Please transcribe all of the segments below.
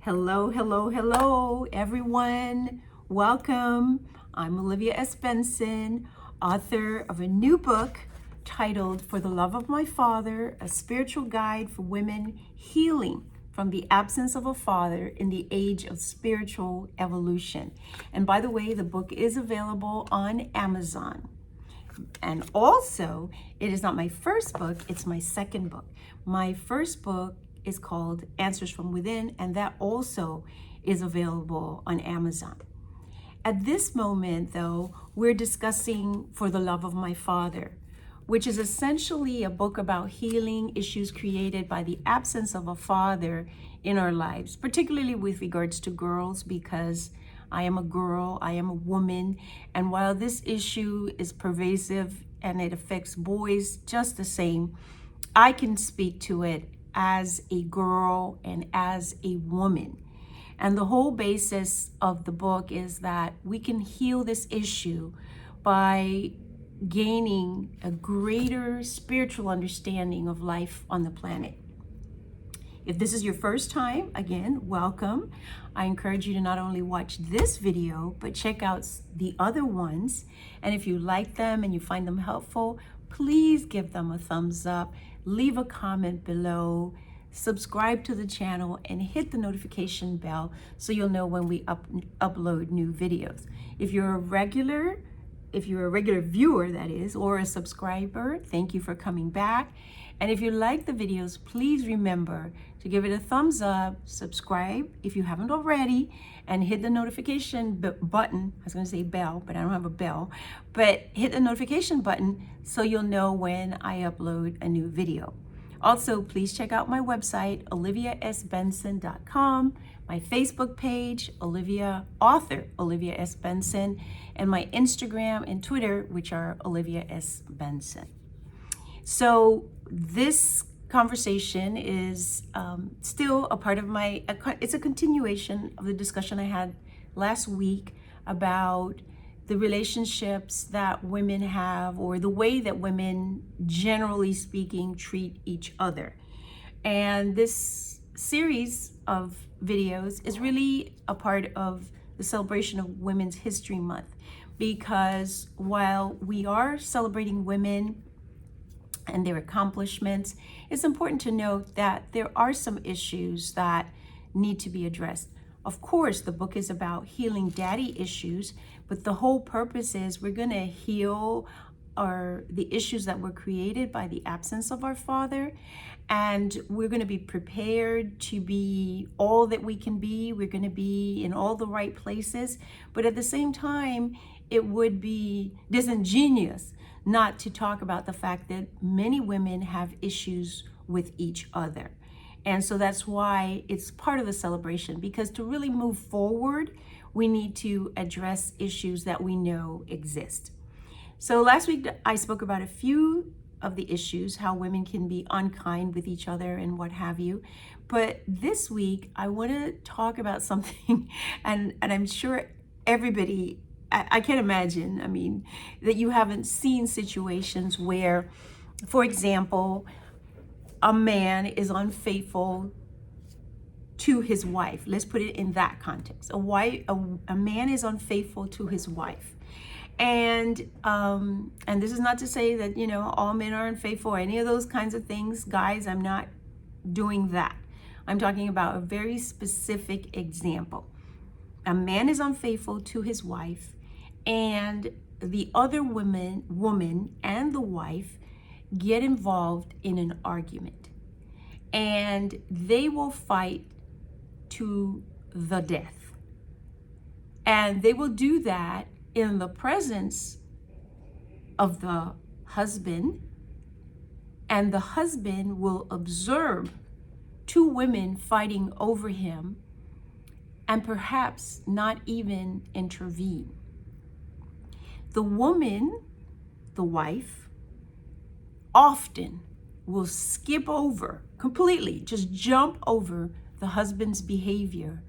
Hello, hello, hello, everyone. Welcome. I'm Olivia S. Benson, author of a new book titled For the Love of My Father, a spiritual guide for women healing from the absence of a father in the age of spiritual evolution. And by the way, the book is available on Amazon. And also, it is not my first book, it's my second book. My first book is called Answers from Within, and that also is available on Amazon. At this moment, though, we're discussing For the Love of My Father, which is essentially a book about healing issues created by the absence of a father in our lives, particularly with regards to girls, because I am a girl, I am a woman, and while this issue is pervasive and it affects boys just the same, I can speak to it as a girl and as a woman. And the whole basis of the book is that we can heal this issue by gaining a greater spiritual understanding of life on the planet. If this is your first time, again, welcome. I encourage you to not only watch this video, but check out the other ones. And if you like them and you find them helpful, please give them a thumbs up, leave a comment below, subscribe to the channel, and hit the notification bell so you'll know when we upload new videos. If you're a regular viewer, that is, or a subscriber, thank you for coming back. And if you like the videos, please remember to give it a thumbs up, subscribe if you haven't already, and hit the notification button. I was going to say bell, but I don't have a bell. But hit the notification button so you'll know when I upload a new video. Also, please check out my website, oliviasbenson.com, my Facebook page, author Olivia S. Benson, and my Instagram and Twitter, which are Olivia S. Benson. So this conversation is still a part of it's a continuation of the discussion I had last week about the relationships that women have, or the way that women, generally speaking, treat each other. And this series of videos is really a part of the celebration of Women's History Month, because while we are celebrating women and their accomplishments, it's important to note that there are some issues that need to be addressed. Of course, the book is about healing daddy issues, but the whole purpose is we're going to heal the issues that were created by the absence of our father, and we're going to be prepared to be all that we can be. We're going to be in all the right places, but at the same time, it would be disingenuous not to talk about the fact that many women have issues with each other. And so that's why it's part of the celebration, because to really move forward, we need to address issues that we know exist. So last week, I spoke about a few of the issues, how women can be unkind with each other and what have you. But this week, I want to talk about something, and I'm sure everybody, I can't imagine, that you haven't seen situations where, for example, a man is unfaithful to his wife. Let's put it in that context. A man is unfaithful to his wife. And this is not to say that, all men are unfaithful or any of those kinds of things. Guys, I'm not doing that. I'm talking about a very specific example. A man is unfaithful to his wife, and the other woman and the wife get involved in an argument, and they will fight to the death. And they will do that in the presence of the husband, and the husband will observe two women fighting over him and perhaps not even intervene. The woman, the wife, often will skip over completely, just jump over the husband's behavior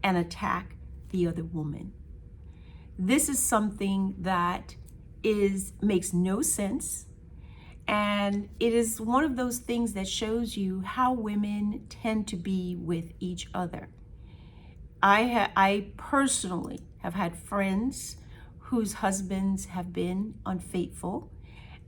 and attack the other woman. This is something that makes no sense, and it is one of those things that shows you how women tend to be with each other. I personally have had friends whose husbands have been unfaithful.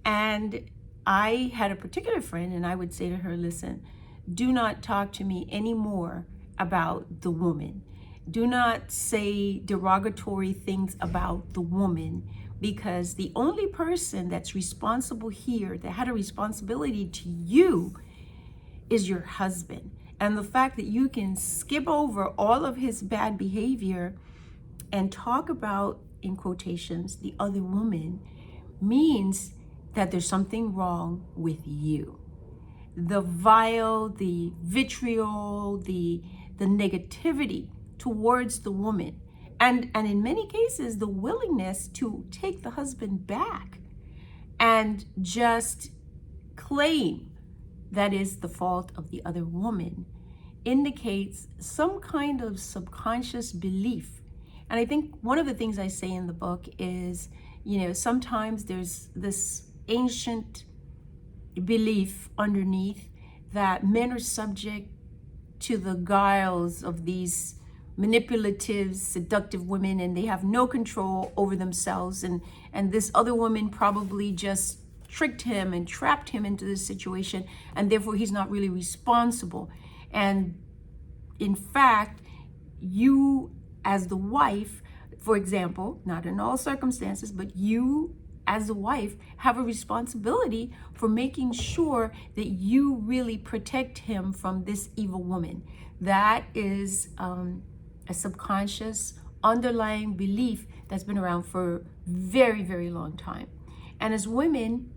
And I had a particular friend, and I would say to her, listen, do not talk to me anymore about the woman. Do not say derogatory things about the woman, because the only person that's responsible here, that had a responsibility to you, is your husband. And the fact that you can skip over all of his bad behavior and talk about, in quotations, the other woman, means that there's something wrong with you. The vile, the vitriol, the negativity towards the woman, and in many cases, the willingness to take the husband back and just claim that is the fault of the other woman, indicates some kind of subconscious belief. And I think one of the things I say in the book is, sometimes there's this ancient belief underneath that men are subject to the guiles of these manipulative, seductive women, and they have no control over themselves. And this other woman probably just tricked him and trapped him into this situation, and therefore he's not really responsible. And in fact, you as the wife, for example, not in all circumstances, but you as a wife have a responsibility for making sure that you really protect him from this evil woman. That is a subconscious underlying belief that's been around for a very, very long time. And as women,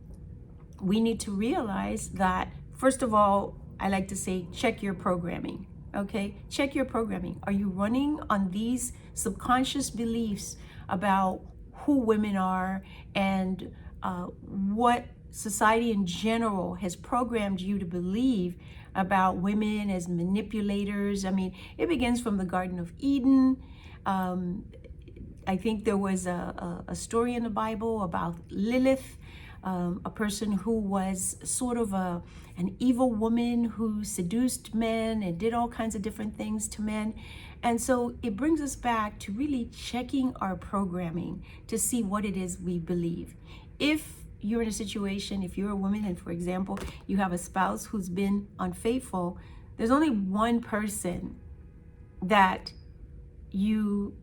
we need to realize that, first of all, I like to say, check your programming. Okay, check your programming. Are you running on these subconscious beliefs about who women are and what society in general has programmed you to believe about women as manipulators? I mean, it begins from the Garden of Eden. I think there was a story in the Bible about Lilith, a person who was sort of an evil woman who seduced men and did all kinds of different things to men. And so it brings us back to really checking our programming to see what it is we believe. If you're in a situation, if you're a woman and, for example, you have a spouse who's been unfaithful, there's only one person that you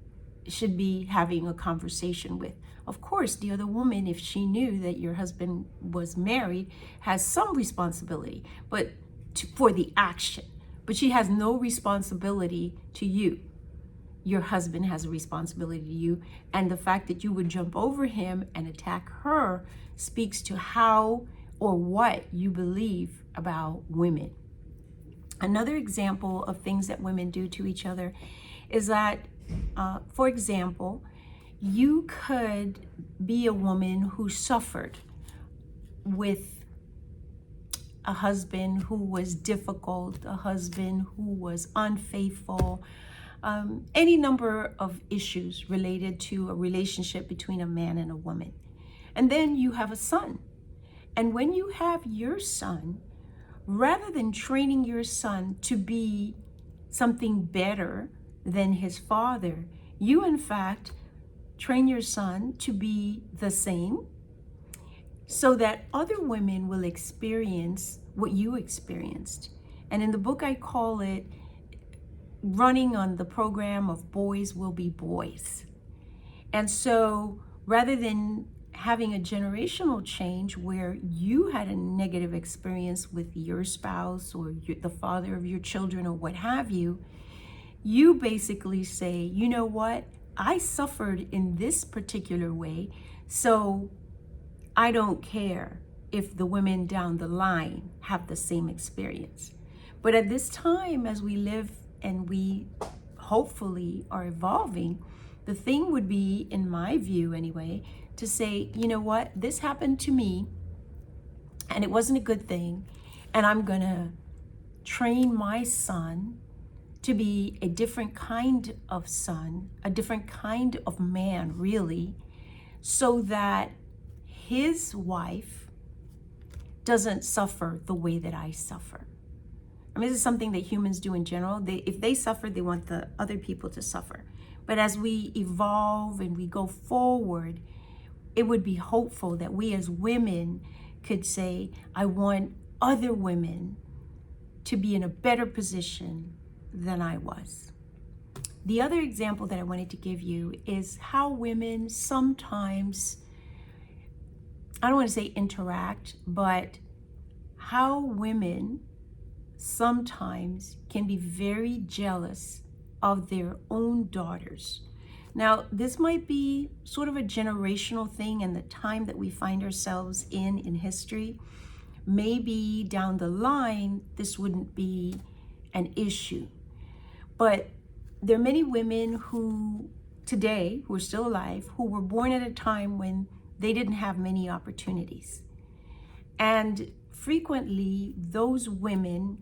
should be having a conversation with. Of course, the other woman, if she knew that your husband was married, has some responsibility, but for the action. But she has no responsibility to you. Your husband has a responsibility to you. And the fact that you would jump over him and attack her speaks to how or what you believe about women. Another example of things that women do to each other is that, for example, you could be a woman who suffered with a husband who was difficult, a husband who was unfaithful, any number of issues related to a relationship between a man and a woman. And then you have a son. And when you have your son, rather than training your son to be something better than his father, you in fact train your son to be the same, so that other women will experience what you experienced. And in the book, I call it running on the program of boys will be boys. And so rather than having a generational change where you had a negative experience with your spouse or the father of your children or what have you, you basically say, you know what? I suffered in this particular way, so I don't care if the women down the line have the same experience. But at this time, as we live and we hopefully are evolving, the thing would be, in my view anyway, to say, you know what, this happened to me and it wasn't a good thing, and I'm gonna train my son to be a different kind of son, a different kind of man, really, so that his wife doesn't suffer the way that I suffer. I mean, this is something that humans do in general. If they suffer, they want the other people to suffer. But as we evolve and we go forward, it would be hopeful that we as women could say, I want other women to be in a better position than I was. The other example that I wanted to give you is how women sometimes, I don't want to say interact, but how women sometimes can be very jealous of their own daughters. Now, this might be sort of a generational thing and the time that we find ourselves in history. Maybe down the line, this wouldn't be an issue. But there are many women who today, who are still alive, who were born at a time when they didn't have many opportunities. And frequently, those women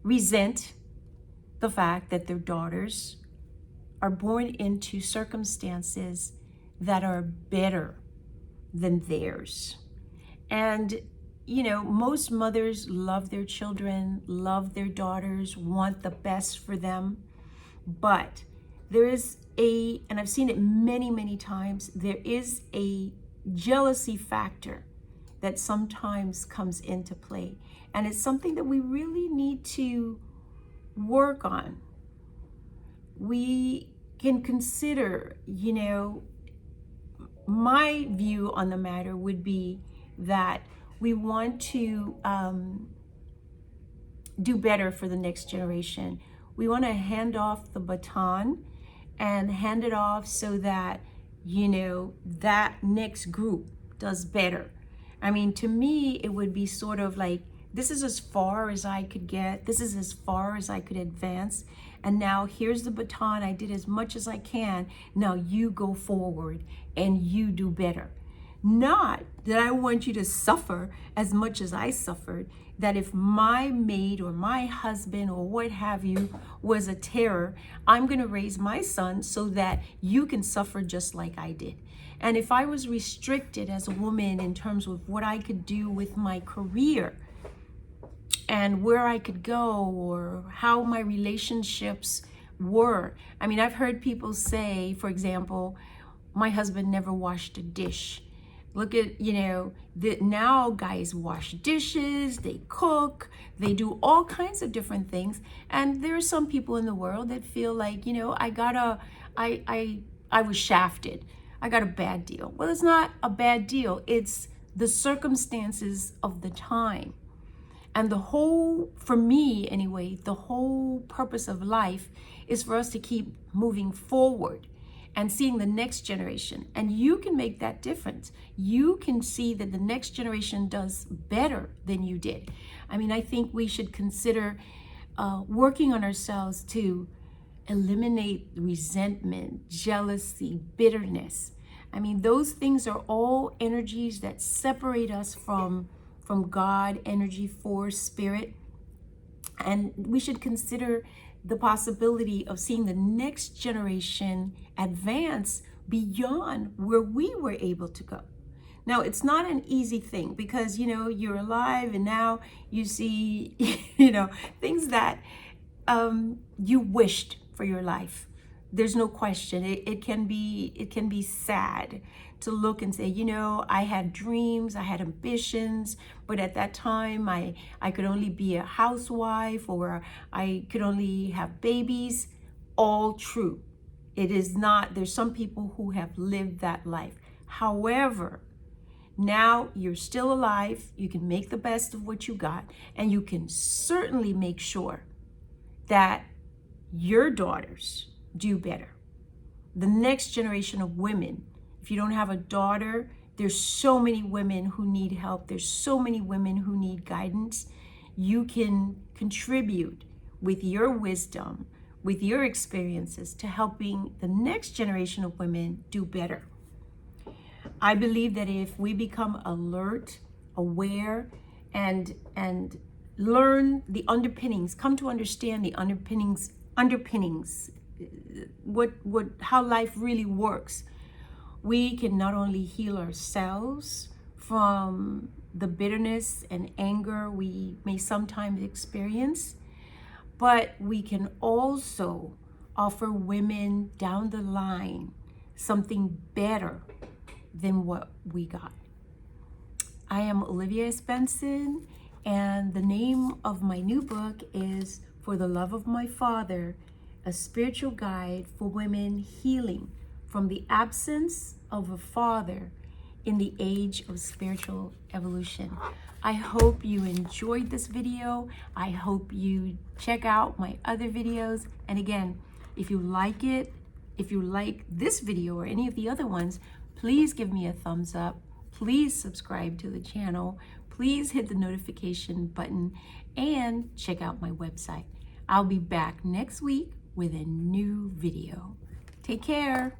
resent the fact that their daughters are born into circumstances that are better than theirs. And, you know, most mothers love their children, love their daughters, want the best for them. But there is and I've seen it many, many times, there is a jealousy factor that sometimes comes into play. And it's something that we really need to work on. We can consider, you know, my view on the matter would be that we want to do better for the next generation. We want to hand off the baton and hand it off so that, you know, that next group does better. I mean, to me, it would be sort of like, this is as far as I could get. This is as far as I could advance. And now here's the baton. I did as much as I can. Now you go forward and you do better. Not that I want you to suffer as much as I suffered, that if my mate or my husband or what have you was a terror, I'm going to raise my son so that you can suffer just like I did. And if I was restricted as a woman in terms of what I could do with my career and where I could go or how my relationships were. I mean, I've heard people say, for example, my husband never washed a dish. Look at, you know, now guys wash dishes, they cook, they do all kinds of different things. And there are some people in the world that feel like, you know, I was shafted. I got a bad deal. Well, it's not a bad deal. It's the circumstances of the time. And for me anyway, the whole purpose of life is for us to keep moving forward and seeing the next generation. And you can make that difference. You can see that the next generation does better than you did. I mean, I think we should consider working on ourselves to eliminate resentment, jealousy, bitterness. I mean, those things are all energies that separate us from God, energy, force, spirit. And we should consider the possibility of seeing the next generation advance beyond where we were able to go. Now, it's not an easy thing because, you know, you're alive and now you see, you know, things that you wished for your life. There's no question. It can be sad to look and say, you know, I had dreams, I had ambitions, but at that time I could only be a housewife or I could only have babies. All true. It is not, there's some people who have lived that life. However, now you're still alive, you can make the best of what you got, and you can certainly make sure that your daughters do better. The next generation of women, if you don't have a daughter, there's so many women who need help. There's so many women who need guidance. You can contribute with your wisdom, with your experiences to helping the next generation of women do better. I believe that if we become alert, aware, and learn the underpinnings, come to understand the underpinnings, how life really works, we can not only heal ourselves from the bitterness and anger we may sometimes experience, but we can also offer women down the line something better than what we got. I am Olivia S. Benson, and the name of my new book is For the Love of My Father, a spiritual guide for women healing from the absence of a father in the age of spiritual evolution. I hope you enjoyed this video. I hope you check out my other videos. And again, if you like it, if you like this video or any of the other ones, please give me a thumbs up. Please subscribe to the channel. Please hit the notification button and check out my website. I'll be back next week with a new video. Take care.